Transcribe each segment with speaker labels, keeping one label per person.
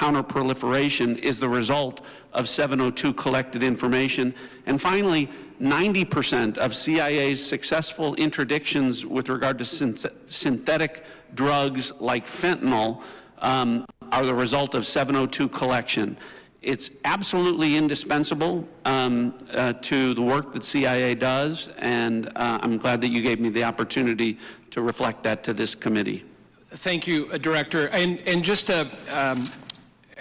Speaker 1: counterproliferation is the result of 702 collected information. And finally, 90% of CIA's successful interdictions with regard to synthetic drugs like fentanyl are the result of 702 collection. It's absolutely indispensable to the work that CIA does, and I'm glad that you gave me the opportunity to reflect that to this committee.
Speaker 2: Thank you, Director. And just to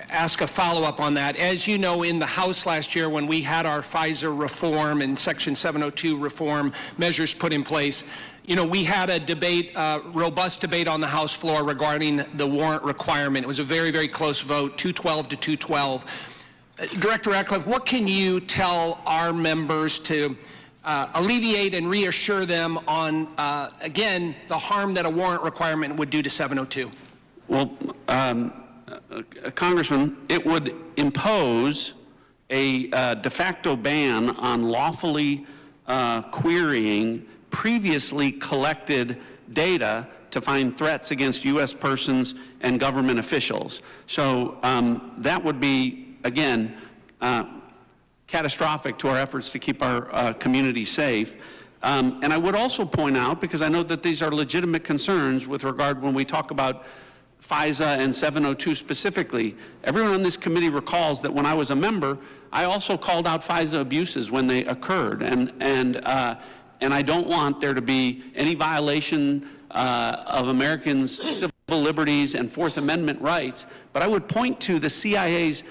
Speaker 2: ask a follow-up on that, as you know, in the House last year when we had our FISA reform and Section 702 reform measures put in place, you know, we had a debate, robust debate on the House floor regarding the warrant requirement. It was a very, very close vote, 212 to 212. Director Ratcliffe, what can you tell our members to alleviate and reassure them on, again, the harm that a warrant requirement would do to 702?
Speaker 1: Well, Congressman, it would impose a de facto ban on lawfully querying previously collected data to find threats against U.S. persons and government officials. So that would be, again, catastrophic to our efforts to keep our community safe. And I would also point out, because I know that these are legitimate concerns with regard when we talk about FISA and 702 specifically, everyone on this committee recalls that when I was a member, I also called out FISA abuses when they occurred. And I don't want there to be any violation of Americans' civil liberties and Fourth Amendment rights. But I would point to the CIA's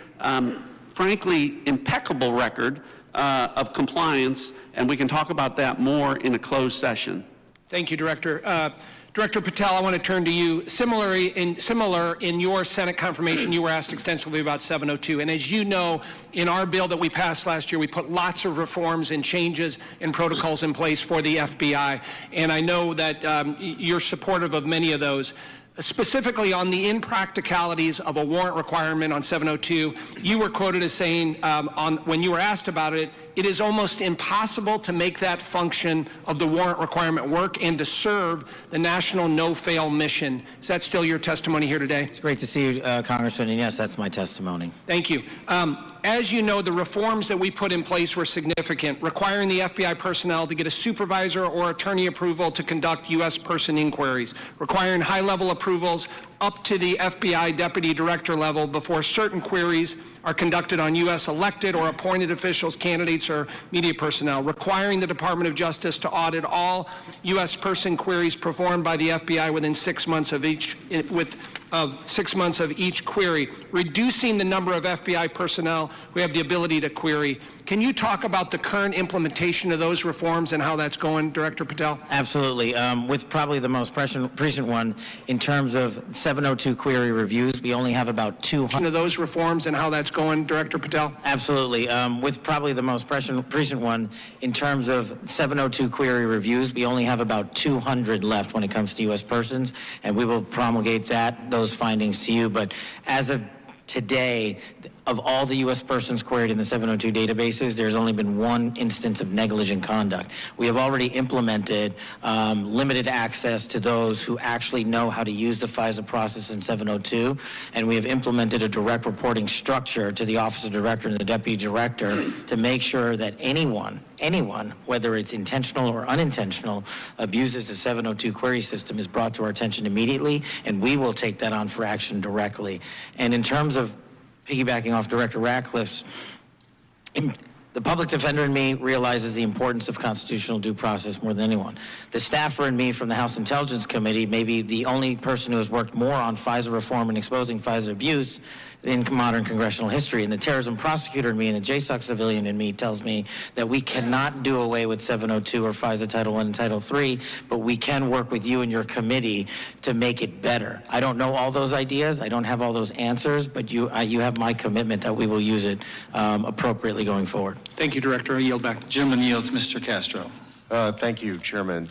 Speaker 1: frankly impeccable record of compliance, and we can talk about that more in a closed session.
Speaker 2: Thank you, Director. Director Patel, I want to turn to you. Similar in your Senate confirmation, you were asked extensively about 702. And as you know, in our bill that we passed last year, we put lots of reforms and changes and protocols in place for the FBI. And I know that you're supportive of many of those. Specifically on the impracticalities of a warrant requirement on 702, you were quoted as saying, when you were asked about it, it is almost impossible to make that function of the warrant requirement work and to serve the national no-fail mission. Is that still your testimony here today?
Speaker 3: It's great to see you, Congressman, and yes, that's my testimony.
Speaker 2: Thank you. As you know, the reforms that we put in place were significant, requiring the FBI personnel to get a supervisor or attorney approval to conduct U.S. person inquiries, requiring high-level approvals up to the FBI deputy director level before certain queries are conducted on U.S. elected or appointed officials, candidates, or media personnel, requiring the Department of Justice to audit all U.S. person queries performed by the FBI within 6 months of each, 6 months of each query, reducing the number of FBI personnel who have the ability to query. Can you talk about the current implementation of those reforms and how that's going, Director Patel?
Speaker 3: Absolutely. With probably the most recent one, in terms of 702 query reviews, we only have about 200
Speaker 2: of those reforms and how that's going, Director Patel?
Speaker 3: Absolutely. With probably the most recent one, in terms of 702 query reviews, we only have about 200 left when it comes to U.S. persons, and we will promulgate those findings to you. But as of today, of all the U.S. persons queried in the 702 databases, there's only been one instance of negligent conduct. We have already implemented limited access to those who actually know how to use the FISA process in 702, and we have implemented a direct reporting structure to the Office of Director and the Deputy Director to make sure that anyone, whether it's intentional or unintentional, abuses the 702 query system is brought to our attention immediately, and we will take that on for action directly. And in terms of piggybacking off Director Ratcliffe's, the public defender in me realizes the importance of constitutional due process more than anyone. The staffer in me from the House Intelligence Committee may be the only person who has worked more on FISA reform and exposing FISA abuse in modern congressional history. And the terrorism prosecutor in me and the JSOC civilian in me tells me that we cannot do away with 702 or FISA Title I and Title III, but we can work with you and your committee to make it better. I don't know all those ideas, I don't have all those answers, but you have my commitment that we will use it appropriately going forward.
Speaker 2: Thank you, Director. I yield back.
Speaker 4: Gentleman yields. Mr. Castro.
Speaker 5: Thank you, Chairman.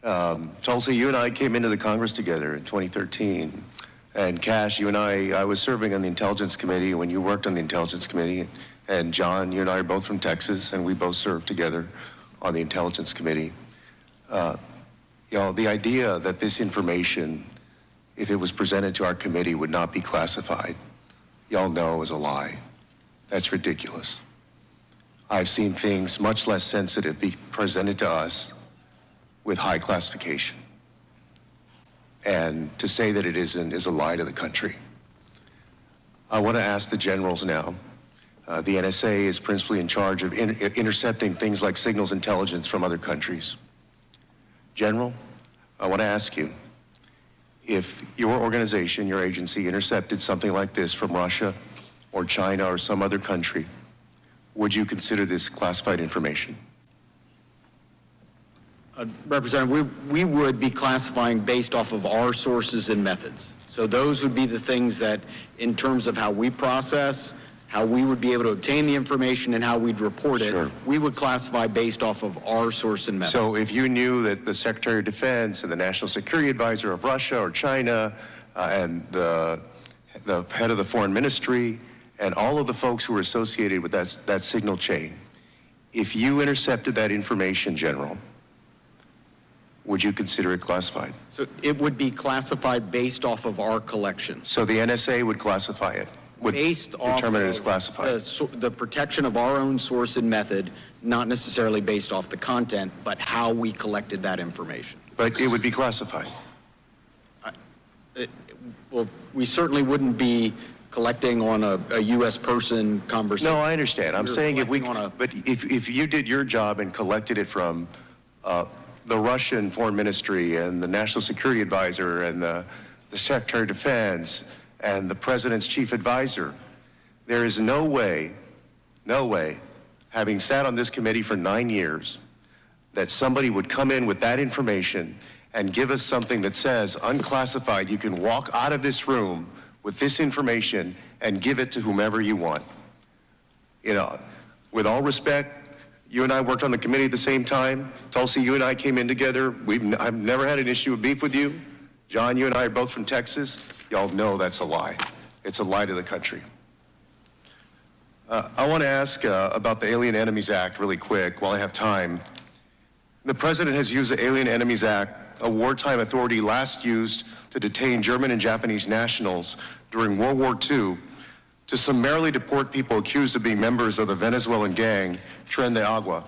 Speaker 5: Tulsi, you and I came into the Congress together in 2013. And Cash, you and I was serving on the Intelligence Committee when you worked on the Intelligence Committee. And John, you and I are both from Texas, and we both served together on the Intelligence Committee. The idea that this information, if it was presented to our committee, would not be classified y'all know is a lie. That's ridiculous. I've seen things much less sensitive be presented to us with high classification. And to say that it isn't is a lie to the country. I want to ask the generals now. The NSA is principally in charge of intercepting things like signals intelligence from other countries. General, I want to ask you, if your organization, your agency, intercepted something like this from Russia or China or some other country, would you consider this classified information?
Speaker 4: Representative, we would be classifying based off of our sources and methods. So those would be the things that, in terms of how we process, how we would be able to obtain the information and how we'd report it,
Speaker 5: Sure.
Speaker 4: we would classify based off of our source and method.
Speaker 5: So if you knew that the Secretary of Defense and the National Security Advisor of Russia or China and the head of the Foreign Ministry and all of the folks who were associated with that signal chain, if you intercepted that information, General, would you consider it classified?
Speaker 4: So it would be classified based off of our collections.
Speaker 5: So the NSA would classify it, would
Speaker 4: Based off
Speaker 5: determine it as
Speaker 4: of
Speaker 5: classified.
Speaker 4: the protection of our own source and method, not necessarily based off the content, but how we collected that information.
Speaker 5: But it would be classified.
Speaker 4: Well, we certainly wouldn't be collecting on a U.S. person conversation.
Speaker 5: No, I understand. I'm
Speaker 4: We're
Speaker 5: saying if we,
Speaker 4: collecting on
Speaker 5: but if you did your job and collected it from the Russian Foreign Ministry and the National Security Advisor and the Secretary of Defense and the President's Chief Advisor, there is no way, having sat on this committee for 9 years, that somebody would come in with that information and give us something that says, unclassified, you can walk out of this room with this information and give it to whomever you want. You know, with all respect, you and I worked on the committee at the same time. Tulsi, you and I came in together. I've never had an issue of beef with you. John, you and I are both from Texas. Y'all know that's a lie. It's a lie to the country. I want to ask about the Alien Enemies Act really quick while I have time. The President has used the Alien Enemies Act, a wartime authority last used to detain German and Japanese nationals during World War II, to summarily deport people accused of being members of the Venezuelan gang, TRONE.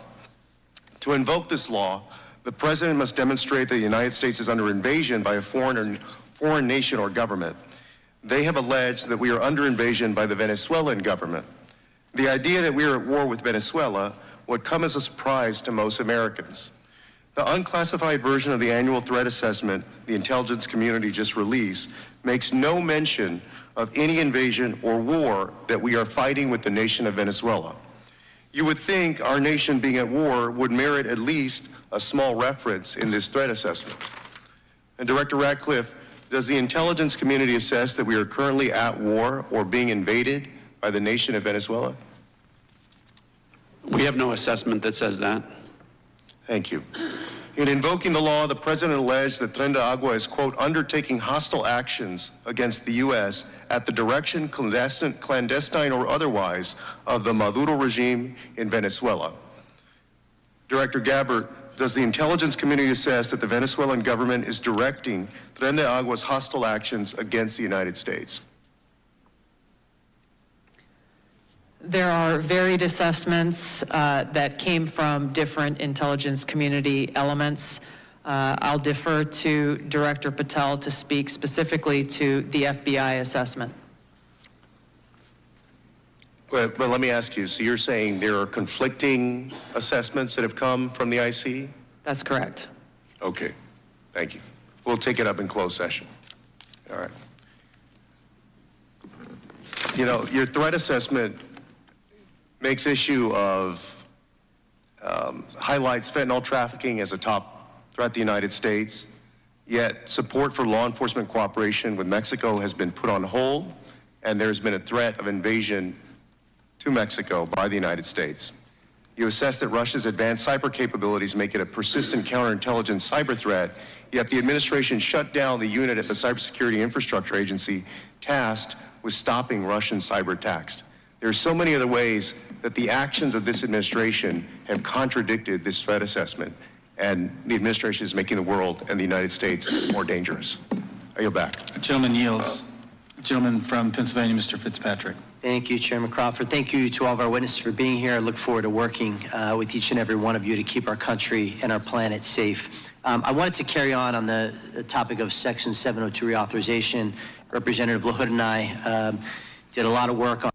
Speaker 5: To invoke this law, the President must demonstrate that the United States is under invasion by a foreign nation or government. They have alleged that we are under invasion by the Venezuelan government. The idea that we are at war with Venezuela would come as a surprise to most Americans. The unclassified version of the annual threat assessment the intelligence community just released makes no mention of any invasion or war that we are fighting with the nation of Venezuela. You would think our nation being at war would merit at least a small reference in this threat assessment. And Director Ratcliffe, does the intelligence community assess that we are currently at war or being invaded by the nation of Venezuela?
Speaker 1: We have no assessment that says that.
Speaker 5: Thank you. In invoking the law, the President alleged that Tren de Agua is, quote, undertaking hostile actions against the U.S. at the direction, clandestine or otherwise, of the Maduro regime in Venezuela. Director Gabbard, does the intelligence community assess that the Venezuelan government is directing Tren de Agua's hostile actions against the United States?
Speaker 6: There are varied assessments that came from different intelligence community elements. I'll defer to Director Patel to speak specifically to the FBI assessment.
Speaker 5: But let me ask you, so you're saying there are conflicting assessments that have come from the IC?
Speaker 6: That's correct.
Speaker 5: Okay, thank you. We'll take it up in closed session. All right. You know, your threat assessment makes issue of, highlights fentanyl trafficking as a top threat to the United States, yet support for law enforcement cooperation with Mexico has been put on hold, and there's been a threat of invasion to Mexico by the United States. You assess that Russia's advanced cyber capabilities make it a persistent counterintelligence cyber threat, yet the administration shut down the unit at the Cybersecurity Infrastructure Agency tasked with stopping Russian cyber attacks. There are so many other ways that the actions of this administration have contradicted this threat assessment, and the administration is making the world and the United States more dangerous. I yield back.
Speaker 7: The gentleman yields. Gentleman from Pennsylvania, Mr. Fitzpatrick.
Speaker 8: Thank you, Chairman Crawford. Thank you to all of our witnesses for being here. I look forward to working with each and every one of you to keep our country and our planet safe. I wanted to carry on the topic of Section 702 reauthorization. Representative LaHood and I did a lot of work on